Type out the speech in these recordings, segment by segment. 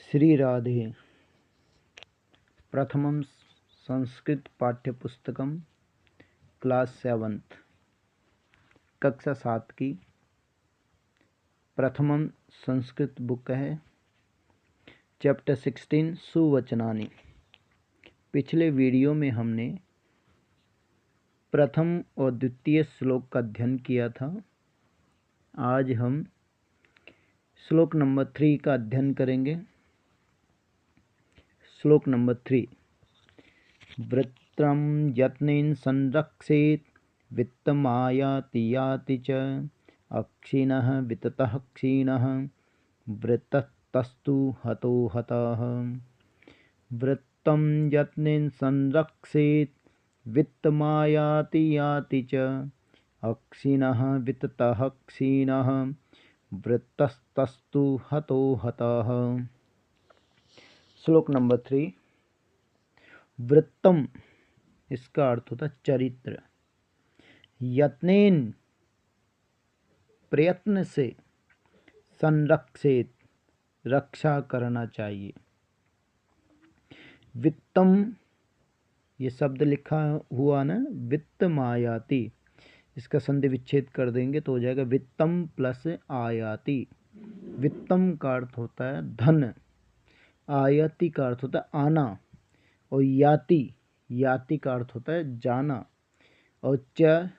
श्री राधे। प्रथमं संस्कृत पाठ्यपुस्तकं क्लास 7 कक्षा 7 की प्रथमं संस्कृत बुक है। चैप्टर 16 सुवचनानि। पिछले वीडियो में हमने प्रथम और द्वितीय श्लोक का अध्ययन किया था। आज हम श्लोक नंबर 3 का अध्ययन करेंगे। श्लोक नंबर 3। वृत्रं यत्नेन संरक्षेत वित्तमायाति याति च अक्षिणः विततः क्षीणः वृत्तस्तु हतो हतः। वृत्तं यत्नेन संरक्षेत वित्तमायाति याति च अक्षिणः विततः क्षीणः वृत्तस्तु हतो हतः। श्लोक नंबर 3। वृत्तम इसका अर्थ होता चरित्र। यत्नेन प्रयत्न से, संरक्षित रक्षा करना चाहिए। वित्तम ये शब्द लिखा हुआ ना, वित्त मायाति, इसका संधि विच्छेद कर देंगे तो हो जाएगा वित्तम प्लस आयाति। वित्तम का अर्थ होता है धन, आयाति का अर्थ होता है आना, और याति याति का अर्थ होता है जाना, और च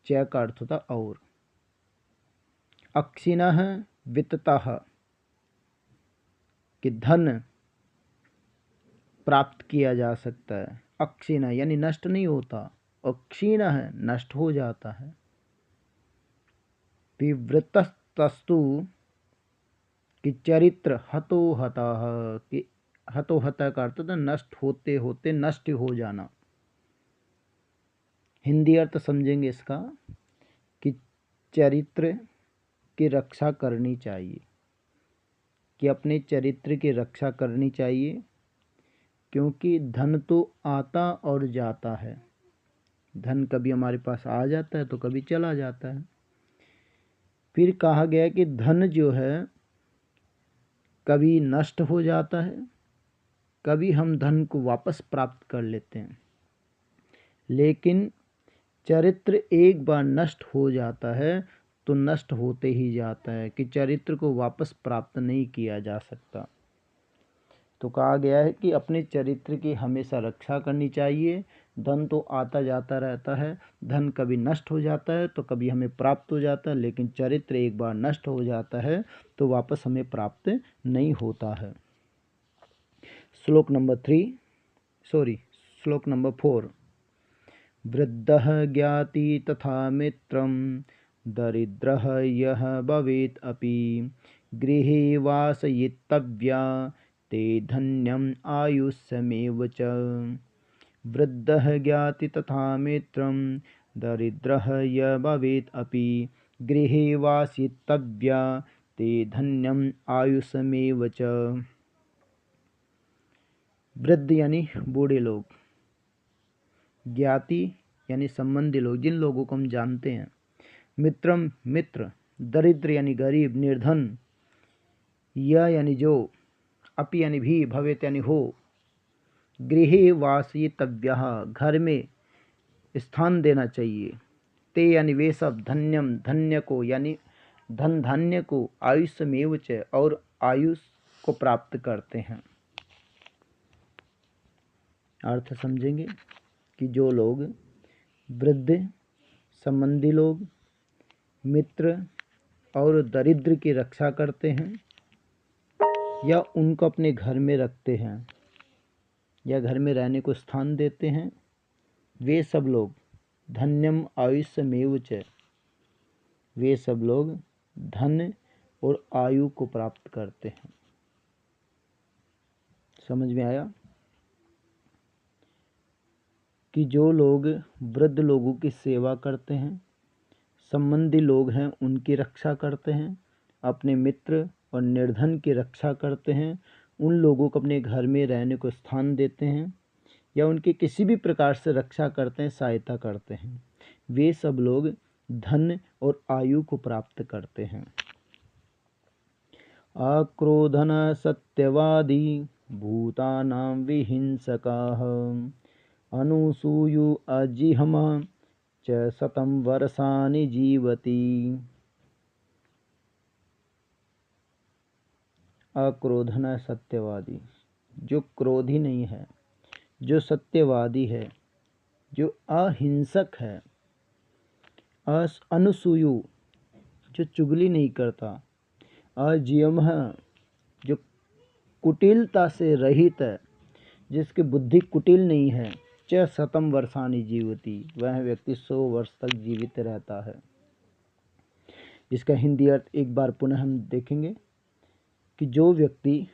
का अर्थ होता है और। अक्षिणः वित्ततः कि धन प्राप्त किया जा सकता है। अक्षिण यानी नष्ट नहीं होता, और क्षीण है नष्ट हो जाता है। विवृतस्तु कि चरित्र, हतो हतः कि हतो हतः का अर्थ होता है नष्ट होते होते नष्ट हो जाना। हिंदी अर्थ समझेंगे इसका कि चरित्र की रक्षा करनी चाहिए, कि अपने चरित्र की रक्षा करनी चाहिए, क्योंकि धन तो आता और जाता है। धन कभी हमारे पास आ जाता है तो कभी चला जाता है। फिर कहा गया कि धन जो है कभी नष्ट हो जाता है, कभी हम धन को वापस प्राप्त कर लेते हैं। लेकिन चरित्र एक बार नष्ट हो जाता है तो नष्ट होते ही जाता है, कि चरित्र को वापस प्राप्त नहीं किया जा सकता। तो कहा गया है कि अपने चरित्र की हमेशा रक्षा करनी चाहिए। धन तो आता जाता रहता है, धन कभी नष्ट हो जाता है तो कभी हमें प्राप्त हो जाता है, लेकिन चरित्र एक बार नष्ट हो जाता है तो वापस हमें प्राप्त नहीं होता है। श्लोक नंबर 4। वृद्धः ज्ञाति तथा मित्रं दरिद्रः यः भवेत् अपि गृहे वासयितव्या ते धन्यम् आयुष्यमेव च। वृद्धः ज्ञाति तथा मित्रं दरिद्रः यः भवेत् अपि गृहे वासयितव्या ते धन्यम् आयुष्यमेव च। वृद्ध यानी बूढ़े लोग, ज्ञाति यानी संबंधी लोग, जिन लोगों को हम जानते हैं। मित्रम मित्र, दरिद्र यानी गरीब निर्धन, यह यानी जो, अपि यानी भी, भवेत यानी हो, गृहे वासयितव्यः घर में स्थान देना चाहिए, ते यानी वे सब, धन्यम धन्य को यानी धन धान्य को, आयुष्यमेव च और आयुष को प्राप्त करते हैं। अर्थ समझेंगे कि जो लोग वृद्ध, संबंधी लोग, मित्र और दरिद्र की रक्षा करते हैं, या उनको अपने घर में रखते हैं, या घर में रहने को स्थान देते हैं, वे सब लोग धन्यम आयुष्यमेव च, वे सब लोग धन और आयु को प्राप्त करते हैं। समझ में आया कि जो लोग वृद्ध लोगों की सेवा करते हैं, संबंधी लोग हैं उनकी रक्षा करते हैं, अपने मित्र और निर्धन की रक्षा करते हैं, उन लोगों को अपने घर में रहने को स्थान देते हैं, या उनकी किसी भी प्रकार से रक्षा करते हैं, सहायता करते हैं, वे सब लोग धन और आयु को प्राप्त करते हैं। अक्रोधन सत्यवादी भूतानां विहिंसकाः अनुसूयु अजिहम च शतं वर्षाणि जीवति। अक्रोधन सत्यवादी, जो क्रोधी नहीं है, जो सत्यवादी है, जो अहिंसक है। अनुसूयु, जो चुगली नहीं करता। अजियम, जो कुटिलता से रहित है, जिसकी बुद्धि कुटिल नहीं है। च शतम वर्षाणि जीवति, वह व्यक्ति 100 वर्ष तक जीवित रहता है। इसका हिंदी अर्थ एक बार पुनः हम देखेंगे कि जो व्यक्ति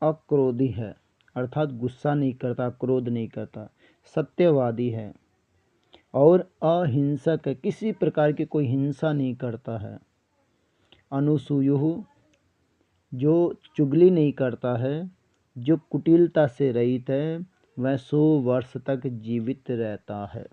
अक्रोधी है, अर्थात गुस्सा नहीं करता, क्रोध नहीं करता, सत्यवादी है और अहिंसक है, किसी प्रकार की कोई हिंसा नहीं करता है। अनुसूयुः, जो चुगली नहीं करता है, जो कुटिलता से रहित है, वह 100 वर्ष तक जीवित रहता है।